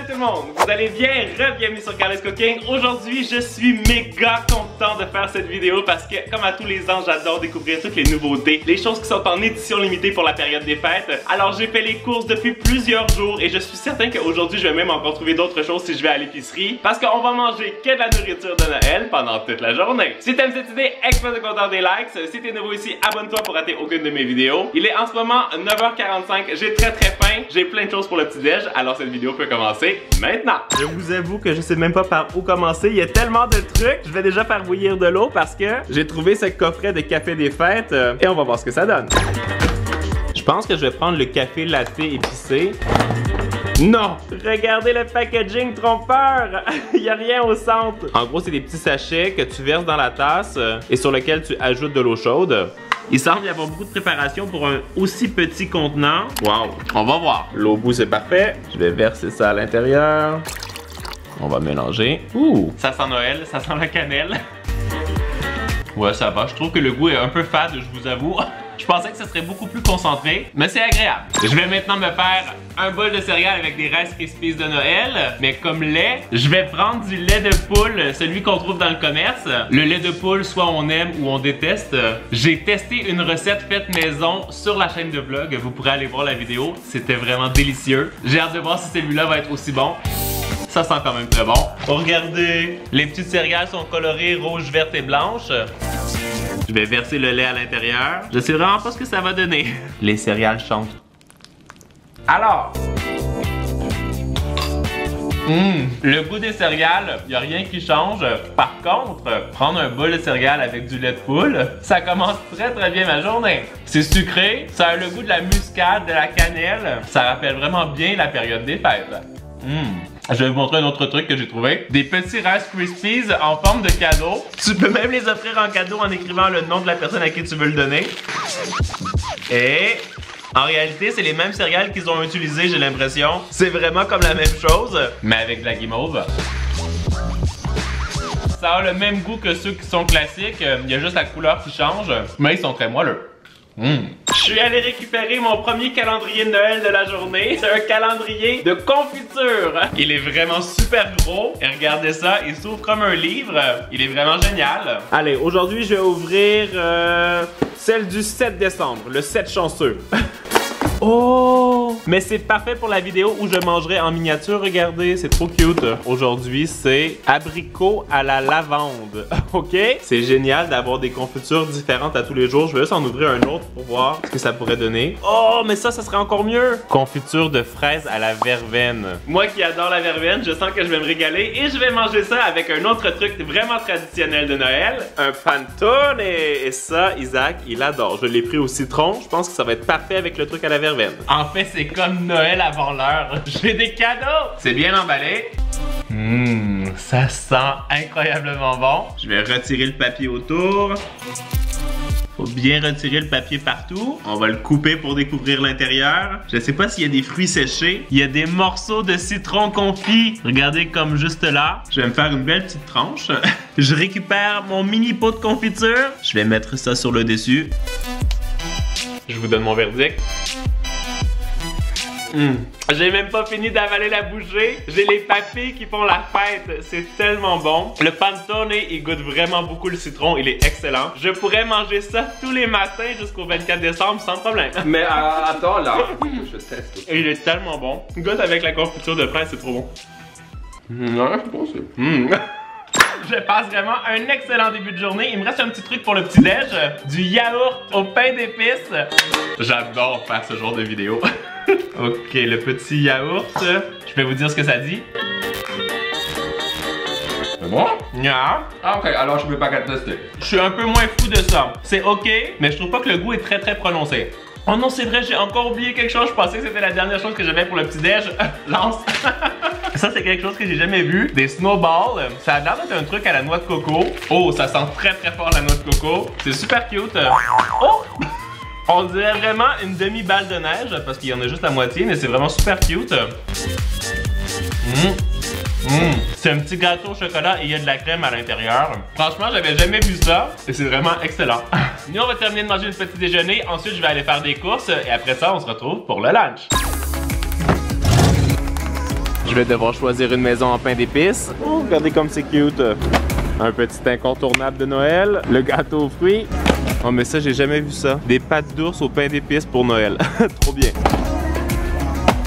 tout le monde, vous allez bien? Bienvenue sur Carlos Cooking. Aujourd'hui, je suis méga content de faire cette vidéo parce que, comme à tous les ans, j'adore découvrir toutes les nouveautés, les choses qui sont en édition limitée pour la période des fêtes. Alors, j'ai fait les courses depuis plusieurs jours et je suis certain qu'aujourd'hui, je vais même encore trouver d'autres choses si je vais à l'épicerie parce qu'on va manger que de la nourriture de Noël pendant toute la journée. Si t'aimes cette idée, explose le compteur des likes. Si t'es nouveau ici, abonne-toi pour rater aucune de mes vidéos. Il est en ce moment 9h45, j'ai très faim, j'ai plein de choses pour le petit-déj, alors cette vidéo peut commencer maintenant. Je vous avoue que je sais même pas par où commencer, il y a tellement de trucs. Je vais déjà faire bouillir de l'eau parce que j'ai trouvé ce coffret de café des fêtes et on va voir ce que ça donne. Je pense que je vais prendre le café latte épicé. Non! Regardez le packaging trompeur! Il n'y a rien au centre. En gros, c'est des petits sachets que tu verses dans la tasse et sur lesquels tu ajoutes de l'eau chaude. Il semble y avoir beaucoup de préparation pour un aussi petit contenant. Wow! On va voir. L'eau au bout, c'est parfait. Je vais verser ça à l'intérieur. On va mélanger. Ouh! Ça sent Noël, ça sent la cannelle. Ouais, ça va. Je trouve que le goût est un peu fade, je vous avoue. Je pensais que ce serait beaucoup plus concentré, mais c'est agréable. Je vais maintenant me faire un bol de céréales avec des Rice Krispies de Noël, mais comme lait, je vais prendre du lait de poule, celui qu'on trouve dans le commerce. Le lait de poule, soit on aime ou on déteste. J'ai testé une recette faite maison sur la chaîne de vlog, vous pourrez aller voir la vidéo, c'était vraiment délicieux. J'ai hâte de voir si celui-là va être aussi bon. Ça sent quand même très bon. Regardez, les petites céréales sont colorées rouge, verte et blanche. Je vais verser le lait à l'intérieur. Je sais vraiment pas ce que ça va donner. Les céréales chantent. Alors, le goût des céréales, il n'y a rien qui change. Par contre, prendre un bol de céréales avec du lait de poule, ça commence très bien ma journée. C'est sucré, ça a le goût de la muscade, de la cannelle. Ça rappelle vraiment bien la période des fêtes. Je vais vous montrer un autre truc que j'ai trouvé. Des petits Rice Krispies en forme de cadeau. Tu peux même les offrir en cadeau en écrivant le nom de la personne à qui tu veux le donner. Et en réalité, c'est les mêmes céréales qu'ils ont utilisées, j'ai l'impression. C'est vraiment comme la même chose, mais avec de la guimauve. Ça a le même goût que ceux qui sont classiques. Il y a juste la couleur qui change, mais ils sont très moelleux. Je suis allé récupérer mon premier calendrier de Noël de la journée. C'est un calendrier de confiture. Il est vraiment super gros. Et regardez ça, il s'ouvre comme un livre. Il est vraiment génial. Allez, aujourd'hui, je vais ouvrir celle du 7 décembre, le 7 chanceux. Oh! Mais c'est parfait pour la vidéo où je mangerai en miniature, regardez, c'est trop cute. Aujourd'hui, c'est abricot à la lavande, ok? C'est génial d'avoir des confitures différentes à tous les jours. Je vais juste en ouvrir un autre pour voir ce que ça pourrait donner. Oh, mais ça serait encore mieux! Confiture de fraises à la verveine. Moi qui adore la verveine, je sens que je vais me régaler et je vais manger ça avec un autre truc vraiment traditionnel de Noël, un panettone. Et ça, Isaac, il adore. Je l'ai pris au citron, je pense que ça va être parfait avec le truc à la verveine. En fait, c'est comme Noël avant l'heure. J'ai des cadeaux! C'est bien emballé. Ça sent incroyablement bon. Je vais retirer le papier autour. Faut bien retirer le papier partout. On va le couper pour découvrir l'intérieur. Je sais pas s'il y a des fruits séchés. Il y a des morceaux de citron confit. Regardez comme juste là. Je vais me faire une belle petite tranche. Je récupère mon mini pot de confiture. Je vais mettre ça sur le dessus. Je vous donne mon verdict. J'ai même pas fini d'avaler la bouchée. J'ai les papilles qui font la fête. C'est tellement bon. Le panettone, il goûte vraiment beaucoup le citron. Il est excellent. Je pourrais manger ça tous les matins jusqu'au 24 décembre sans problème. Mais attends là, je teste. Il est tellement bon. Goûte avec la confiture de fraise, c'est trop bon. Non, je pense que c'est... Je passe vraiment un excellent début de journée. Il me reste un petit truc pour le petit-déj. Du yaourt au pain d'épices. J'adore faire ce genre de vidéo. Ok, le petit yaourt. Je vais vous dire ce que ça dit. C'est bon? Yeah. Ah, ok, alors je peux pas tester. Je suis un peu moins fou de ça. C'est ok, mais je trouve pas que le goût est très prononcé. Oh non, c'est vrai, j'ai encore oublié quelque chose. Je pensais que c'était la dernière chose que j'avais pour le petit-déj. Lance. Ça, c'est quelque chose que j'ai jamais vu. Des snowballs. Ça a l'air d'être un truc à la noix de coco. Oh, ça sent très fort la noix de coco. C'est super cute. Oh! On dirait vraiment une demi-balle de neige parce qu'il y en a juste la moitié, mais c'est vraiment super cute. C'est un petit gâteau au chocolat et il y a de la crème à l'intérieur. Franchement, j'avais jamais vu ça et c'est vraiment excellent. Nous, on va terminer de manger une petit déjeuner. Ensuite, je vais aller faire des courses et après ça, on se retrouve pour le lunch. Je vais devoir choisir une maison en pain d'épices. Oh, regardez comme c'est cute. Un petit incontournable de Noël, le gâteau aux fruits. Oh mais ça, j'ai jamais vu ça. Des pâtes d'ours au pain d'épices pour Noël. Trop bien.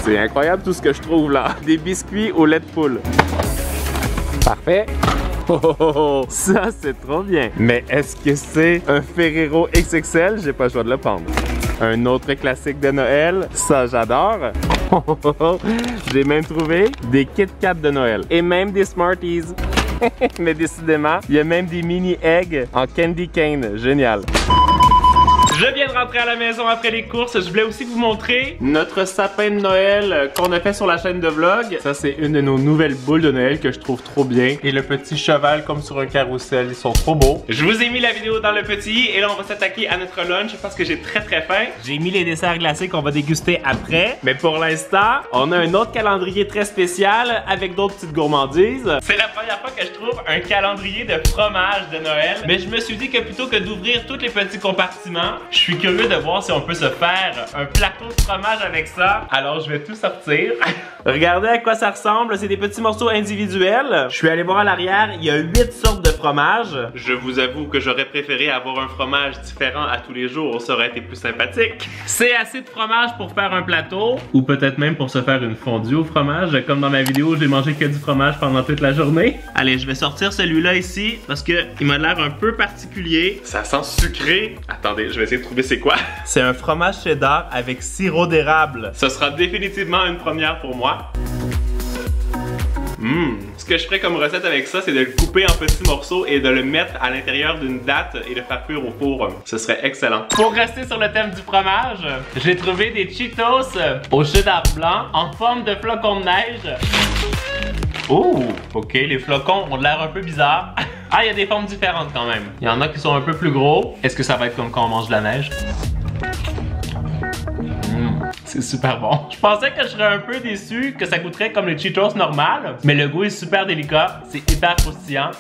C'est incroyable tout ce que je trouve là. Des biscuits au lait de poule. Parfait. Oh, ça c'est trop bien. Mais est-ce que c'est un Ferrero XXL? J'ai pas le choix de le prendre. Un autre classique de Noël, ça j'adore. J'ai même trouvé des Kit Kat de Noël et même des Smarties. Mais décidément, il y a même des mini eggs en candy cane. Génial. Je viens de rentrer à la maison après les courses. Je voulais aussi vous montrer notre sapin de Noël qu'on a fait sur la chaîne de vlog. Ça, c'est une de nos nouvelles boules de Noël que je trouve trop bien. Et le petit cheval comme sur un carrousel, ils sont trop beaux. Je vous ai mis la vidéo dans le petit et là, on va s'attaquer à notre lunch parce que j'ai très faim. J'ai mis les desserts glacés qu'on va déguster après. Mais pour l'instant, on a un autre calendrier très spécial avec d'autres petites gourmandises. C'est la première fois que je trouve un calendrier de fromage de Noël. Mais je me suis dit que plutôt que d'ouvrir tous les petits compartiments, je suis curieux de voir si on peut se faire un plateau de fromage avec ça. Alors je vais tout sortir. Regardez à quoi ça ressemble. C'est des petits morceaux individuels. Je suis allé voir à l'arrière. Il y a 8 sortes de fromages. Je vous avoue que j'aurais préféré avoir un fromage différent à tous les jours. Ça aurait été plus sympathique. C'est assez de fromage pour faire un plateau. Ou peut-être même pour se faire une fondue au fromage. Comme dans ma vidéo, j'ai mangé que du fromage pendant toute la journée. Allez, je vais sortir celui-là ici parce que il m'a l'air un peu particulier. Ça sent sucré. Attendez, je vais essayer de trouver c'est quoi. C'est un fromage cheddar avec sirop d'érable. Ce sera définitivement une première pour moi. Ce que je ferais comme recette avec ça, c'est de le couper en petits morceaux et de le mettre à l'intérieur d'une date et de faire cuire au four. Ce serait excellent. Pour rester sur le thème du fromage, j'ai trouvé des Cheetos au cheddar blanc en forme de flocons de neige. Oh, ok, les flocons ont l'air un peu bizarres. Ah, il y a des formes différentes quand même. Il y en a qui sont un peu plus gros. Est-ce que ça va être comme quand on mange de la neige? C'est super bon. Je pensais que je serais un peu déçu, que ça goûterait comme les Cheetos normales, mais le goût est super délicat, c'est hyper croustillant.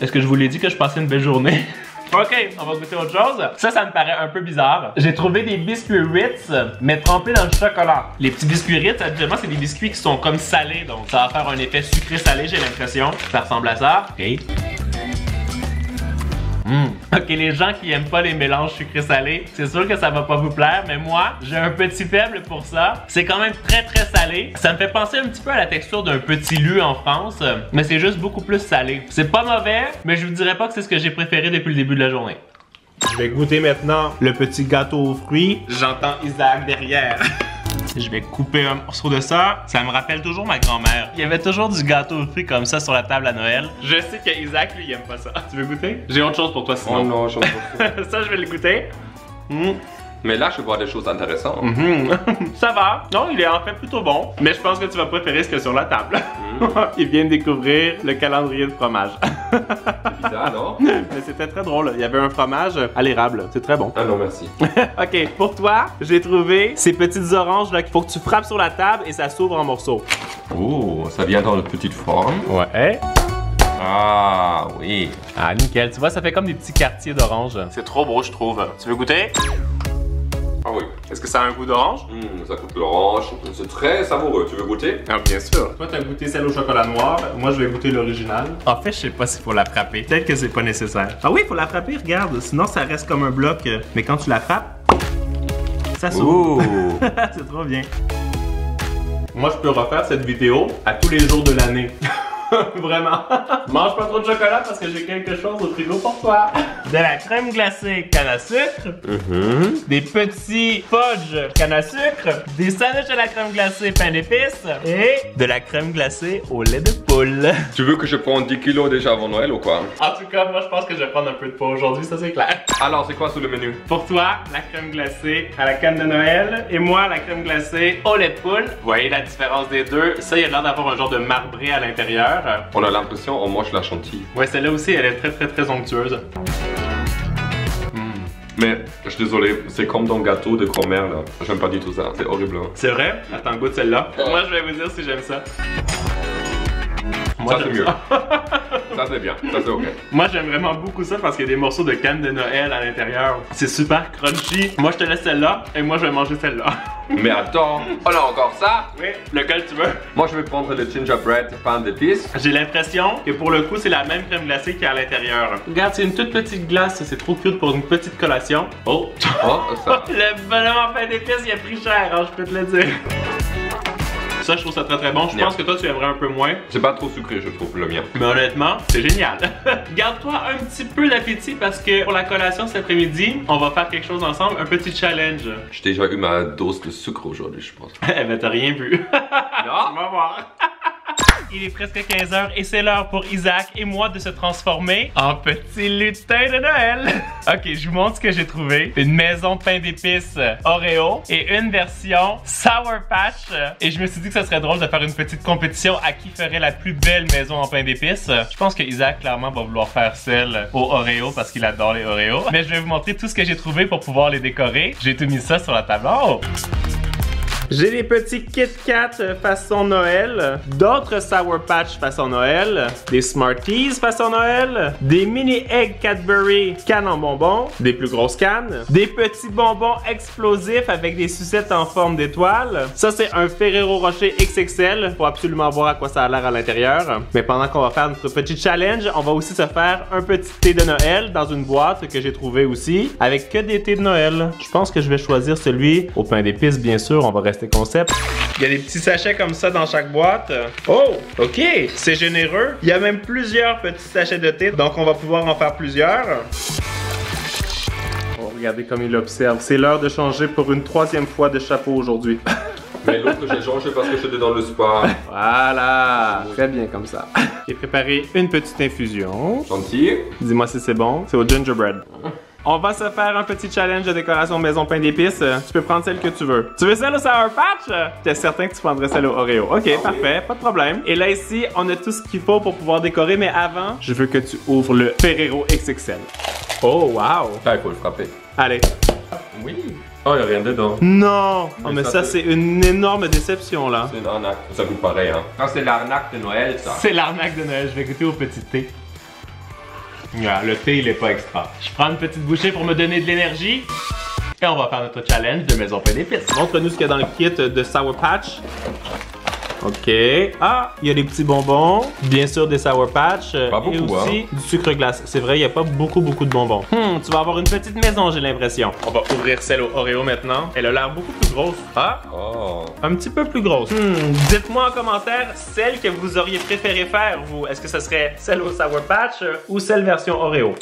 Est-ce que je vous l'ai dit que je passais une belle journée? Ok, on va goûter autre chose. Ça me paraît un peu bizarre. J'ai trouvé des biscuits Ritz, mais trempés dans le chocolat. Les petits biscuits Ritz, habituellement, c'est des biscuits qui sont comme salés, donc ça va faire un effet sucré-salé, j'ai l'impression. Ça ressemble à ça. Ok. Ok, les gens qui aiment pas les mélanges sucré-salé, c'est sûr que ça va pas vous plaire, mais moi, j'ai un petit faible pour ça. C'est quand même très salé. Ça me fait penser un petit peu à la texture d'un petit lu en France, mais c'est juste beaucoup plus salé. C'est pas mauvais, mais je vous dirais pas que c'est ce que j'ai préféré depuis le début de la journée. Je vais goûter maintenant le petit gâteau aux fruits. J'entends Isaac derrière. Je vais couper un morceau de ça. Ça me rappelle toujours ma grand-mère. Il y avait toujours du gâteau aux fruits comme ça sur la table à Noël. Je sais que Isaac, lui, il aime pas ça. Tu veux goûter? J'ai autre chose pour toi sinon. Oh non, j'en peux pas. Ça, je vais le goûter. Mais là, je vois des choses intéressantes. Ça va. Non, il est en fait plutôt bon. Mais je pense que tu vas préférer ce qu'il y a sur la table. Il vient de découvrir le calendrier de fromage. C'est bizarre, non? Mais c'était très drôle. Il y avait un fromage à l'érable. C'est très bon. Ah non, merci. Ok, pour toi, j'ai trouvé ces petites oranges là qu'il faut que tu frappes sur la table et ça s'ouvre en morceaux. Oh, ça vient dans une petite forme. Ouais. Ah, oui. Ah, nickel. Tu vois, ça fait comme des petits quartiers d'orange. C'est trop beau, je trouve. Tu veux goûter? Ah oui. Est-ce que ça a un goût d'orange? Ça goûte l'orange. C'est très savoureux. Tu veux goûter? Ah, bien sûr. Toi, t'as goûté celle au chocolat noir. Moi, je vais goûter l'original. En fait, je sais pas s'il faut la frapper. Peut-être que c'est pas nécessaire. Ah oui, il faut la frapper, regarde. Sinon, ça reste comme un bloc. Mais quand tu la frappes, ça s'ouvre. C'est trop bien. Moi, je peux refaire cette vidéo à tous les jours de l'année. Vraiment. Mange pas trop de chocolat parce que j'ai quelque chose au frigo pour toi. De la crème glacée canne à sucre. Des petits fudge canne à sucre. Des sandwichs à la crème glacée pain d'épices. Et de la crème glacée au lait de poule. Tu veux que je prenne 10 kilos déjà avant Noël ou quoi? En tout cas, moi je pense que je vais prendre un peu de poids aujourd'hui, ça c'est clair. Alors, c'est quoi sur le menu? Pour toi, la crème glacée à la canne de Noël. Et moi, la crème glacée au lait de poule. Vous voyez la différence des deux? Ça, il y a l'air d'avoir un genre de marbré à l'intérieur. On a l'impression on mange la chantilly. Ouais, celle-là aussi, elle est très onctueuse. Mais, je suis désolé, c'est comme dans le gâteau de grand-mère là. J'aime pas du tout ça, c'est horrible. C'est vrai? Attends, goûte celle-là. Moi, je vais vous dire si j'aime ça. Moi, ça c'est mieux. Ça c'est bien, ça c'est ok. Moi j'aime vraiment beaucoup ça parce qu'il y a des morceaux de canne de Noël à l'intérieur. C'est super crunchy. Moi je te laisse celle-là et moi je vais manger celle-là. Mais attends, on a encore ça? Oui, lequel tu veux? Moi je vais prendre le gingerbread pain d'épices. J'ai l'impression que pour le coup c'est la même crème glacée qu'il y a à l'intérieur. Regarde, c'est une toute petite glace, c'est trop cute pour une petite collation. Oh! Oh, ça. Le bonhomme en pain d'épices il a pris cher, hein, je peux te le dire. Ça, je trouve ça très très bon. Je pense que toi, tu aimerais un peu moins. C'est pas trop sucré, je trouve, le mien. Mais honnêtement, c'est génial. Garde-toi un petit peu d'appétit parce que pour la collation cet après-midi, on va faire quelque chose ensemble, un petit challenge. J'ai déjà eu ma dose de sucre aujourd'hui, je pense. Eh ben, t'as rien vu. Non? On va voir. Il est presque 15h et c'est l'heure pour Isaac et moi de se transformer en petit lutin de Noël. Ok, je vous montre ce que j'ai trouvé. Une maison de pain d'épices Oreo et une version Sour Patch. Et je me suis dit que ça serait drôle de faire une petite compétition à qui ferait la plus belle maison en pain d'épices. Je pense que Isaac clairement va vouloir faire celle au Oreo parce qu'il adore les Oreos. Mais je vais vous montrer tout ce que j'ai trouvé pour pouvoir les décorer. J'ai tout mis ça sur la table. Oh! J'ai des petits Kit Kat façon Noël, d'autres Sour Patch façon Noël, des Smarties façon Noël, des mini Egg Cadbury cannes en bonbons, des plus grosses cannes, des petits bonbons explosifs avec des sucettes en forme d'étoile. Ça c'est un Ferrero Rocher XXL, faut absolument voir à quoi ça a l'air à l'intérieur. Mais pendant qu'on va faire notre petit challenge, on va aussi se faire un petit thé de Noël dans une boîte que j'ai trouvé aussi, avec que des thés de Noël. Je pense que je vais choisir celui au pain d'épices bien sûr, on va rester concept. Il y a des petits sachets comme ça dans chaque boîte. Oh, ok, c'est généreux. Il y a même plusieurs petits sachets de thé, donc on va pouvoir en faire plusieurs. Oh, regardez comme il observe. C'est l'heure de changer pour une 3e fois de chapeau aujourd'hui. Mais l'autre j'ai changé parce que j'étais dans le spa. Voilà, très bien comme ça. J'ai préparé une petite infusion. Gentil. Dis-moi si c'est bon. C'est au gingerbread. On va se faire un petit challenge de décoration maison pain d'épices. Tu peux prendre celle que tu veux. Tu veux celle au Sour Patch? J'étais certain que tu prendrais celle au Oreo. Ok, parfait, pas de problème. Et là ici, on a tout ce qu'il faut pour pouvoir décorer, mais avant, je veux que tu ouvres le Ferrero XXL. Oh, wow! Là, il faut le frapper. Allez. Oui. Oh, il n'y a rien dedans. Non! Oh, mais ça c'est une énorme déception là. C'est une arnaque. Ça goûte pareil, hein. Ah, c'est l'arnaque de Noël, ça. C'est l'arnaque de Noël. Je vais goûter au petit thé. Yeah, le thé, il est pas extra. Je prends une petite bouchée pour me donner de l'énergie. Et on va faire notre challenge de maison pain d'épices. Montre-nous ce qu'il y a dans le kit de Sour Patch. Ok. Ah, il y a des petits bonbons. Bien sûr, des Sour Patch. Pas beaucoup, et aussi du sucre glace. C'est vrai, il n'y a pas beaucoup de bonbons. Tu vas avoir une petite maison, j'ai l'impression. On va ouvrir celle au Oreo maintenant. Elle a l'air beaucoup plus grosse. Ah, Oh. un petit peu plus grosse. Dites-moi en commentaire celle que vous auriez préféré faire, vous. Est-ce que ce serait celle au Sour Patch ou celle version Oreo?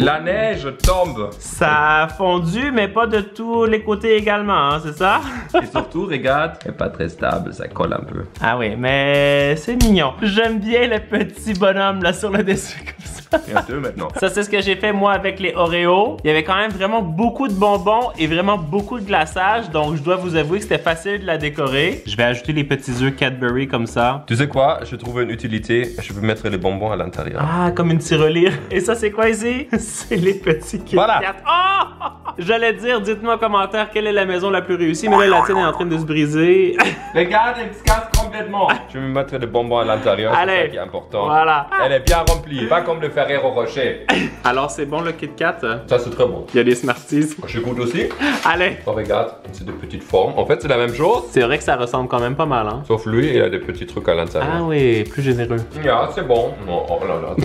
La neige tombe. Ça a fondu, mais pas de tous les côtés également, hein, c'est ça? Et surtout, regarde, elle est pas très stable, ça colle un peu. Ah oui, mais c'est mignon. J'aime bien le petit bonhomme là sur le dessus comme ça. Il y en a deux maintenant. Ça, c'est ce que j'ai fait moi avec les Oreos. Il y avait quand même vraiment beaucoup de bonbons et vraiment beaucoup de glaçage, donc je dois vous avouer que c'était facile de la décorer. Je vais ajouter les petits œufs Cadbury comme ça. Tu sais quoi? Je trouve une utilité. Je peux mettre les bonbons à l'intérieur. Ah, comme une tirelire. Et ça, c'est quoi ici? C'est les petits Kit Voilà. Kat. Oh! J'allais dire, dites-moi en commentaire quelle est la maison la plus réussie, mais là, la tienne est en train de se briser. Regarde, elle se casse complètement. Je vais me mettre les bonbons à l'intérieur, c'est Allez. ça qui est important. Voilà. Elle est bien remplie, pas comme le Ferrero Rocher. Alors, c'est bon le Kit Kat? Ça, c'est très bon. Il y a des Smarties. Je goûte aussi. Allez. Oh, regarde, c'est de petites formes. En fait, c'est la même chose, C'est vrai que ça ressemble quand même pas mal, hein? sauf lui, il a des petits trucs à l'intérieur. Ah oui, plus généreux. Yeah, c'est bon. Non, oh là là.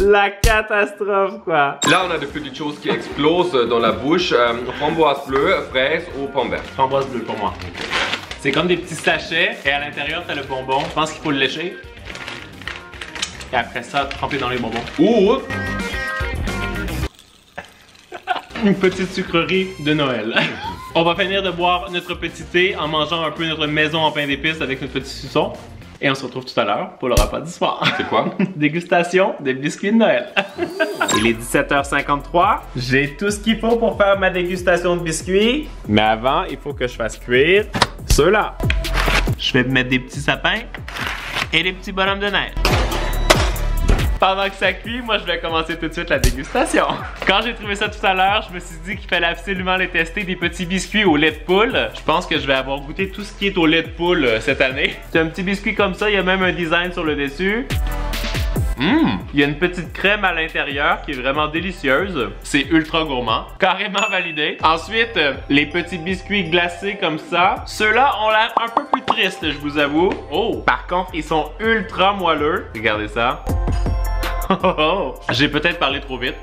La catastrophe, quoi. Là, on a des petites choses qui explosent dans la bouche. Framboise bleue, fraise ou pomme verte. Framboise bleue pour moi. C'est comme des petits sachets et à l'intérieur, t'as le bonbon. Je pense qu'il faut le lécher. Et après ça, tremper dans les bonbons. Ou Une petite sucrerie de Noël. On va finir de boire notre petit thé en mangeant un peu notre maison en pain d'épices avec notre petit suçon. Et on se retrouve tout à l'heure pour le repas du soir. c'est quoi? Dégustation des biscuits de Noël. Il est 17h53. J'ai tout ce qu'il faut pour faire ma dégustation de biscuits. Mais avant, il faut que je fasse cuire ceux-là. Je vais mettre des petits sapins et des petits bonhommes de neige. Pendant que ça cuit, moi je vais commencer tout de suite la dégustation. Quand j'ai trouvé ça tout à l'heure, je me suis dit qu'il fallait absolument les tester, des petits biscuits au lait de poule. Je pense que je vais avoir goûté tout ce qui est au lait de poule cette année. C'est un petit biscuit comme ça, il y a même un design sur le dessus. Il y a une petite crème à l'intérieur qui est vraiment délicieuse. C'est ultra gourmand. Carrément validé. Ensuite, les petits biscuits glacés comme ça. Ceux-là ont l'air un peu plus tristes, je vous avoue. Oh! Par contre, ils sont ultra moelleux. Regardez ça. J'ai peut-être parlé trop vite.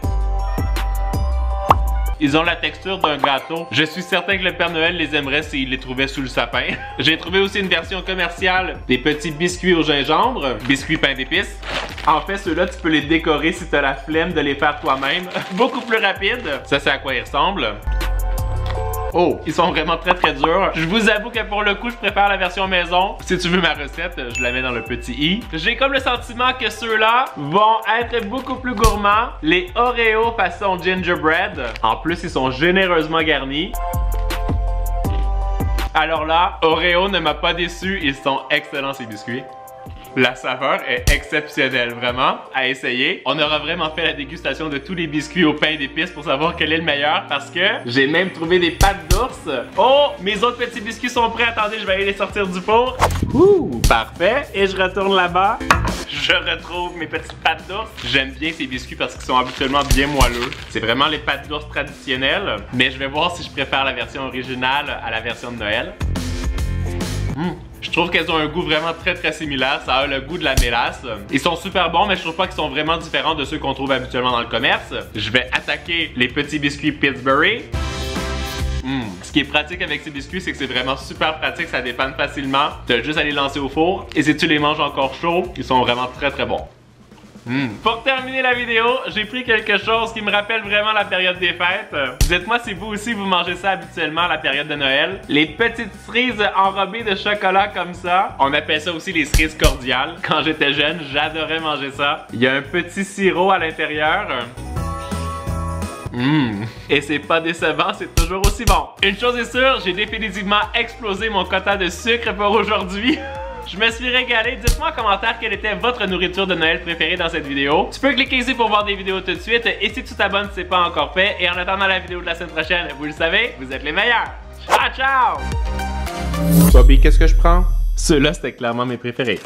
Ils ont la texture d'un gâteau. Je suis certain que le Père Noël les aimerait s'il les trouvait sous le sapin. J'ai trouvé aussi une version commerciale des petits biscuits au gingembre, biscuits pain d'épices. En fait, ceux-là, tu peux les décorer si tu as la flemme de les faire toi-même. Beaucoup plus rapide. Ça, c'est à quoi ils ressemblent. Oh, ils sont vraiment très très durs. Je vous avoue que pour le coup, je préfère la version maison. Si tu veux ma recette, je la mets dans le petit i. J'ai comme le sentiment que ceux-là vont être beaucoup plus gourmands. Les Oreo façon gingerbread. En plus, ils sont généreusement garnis. Alors là, Oreo ne m'a pas déçu. Ils sont excellents ces biscuits. La saveur est exceptionnelle, vraiment, à essayer. On aura vraiment fait la dégustation de tous les biscuits au pain d'épices pour savoir quel est le meilleur parce que j'ai même trouvé des pâtes d'ours. Oh, mes autres petits biscuits sont prêts. Attendez, je vais aller les sortir du four. Ouh, parfait. Et je retourne là-bas. Je retrouve mes petites pâtes d'ours. J'aime bien ces biscuits parce qu'ils sont habituellement bien moelleux. C'est vraiment les pâtes d'ours traditionnelles. Mais je vais voir si je préfère la version originale à la version de Noël. Je trouve qu'elles ont un goût vraiment très très similaire. Ça a le goût de la mélasse. Ils sont super bons, mais je trouve pas qu'ils sont vraiment différents de ceux qu'on trouve habituellement dans le commerce. Je vais attaquer les petits biscuits Pillsbury. Ce qui est pratique avec ces biscuits, c'est que c'est vraiment super pratique. Ça dépanne facilement. Tu as juste à les lancer au four. Et si tu les manges encore chauds, ils sont vraiment très très bons. Pour terminer la vidéo, j'ai pris quelque chose qui me rappelle vraiment la période des fêtes. Dites-moi si vous aussi vous mangez ça habituellement à la période de Noël. Les petites cerises enrobées de chocolat comme ça. On appelle ça aussi les cerises cordiales. Quand j'étais jeune, j'adorais manger ça. Il y a un petit sirop à l'intérieur. Et c'est pas décevant, c'est toujours aussi bon. Une chose est sûre, j'ai définitivement explosé mon quota de sucre pour aujourd'hui. Je me suis régalé. Dites-moi en commentaire quelle était votre nourriture de Noël préférée dans cette vidéo. Tu peux cliquer ici pour voir des vidéos tout de suite. Et si tu t'abonnes, si c'est pas encore fait. Et en attendant la vidéo de la semaine prochaine, vous le savez, vous êtes les meilleurs. Ciao, ciao! Bobby, qu'est-ce que je prends? Ceux-là, c'était clairement mes préférés.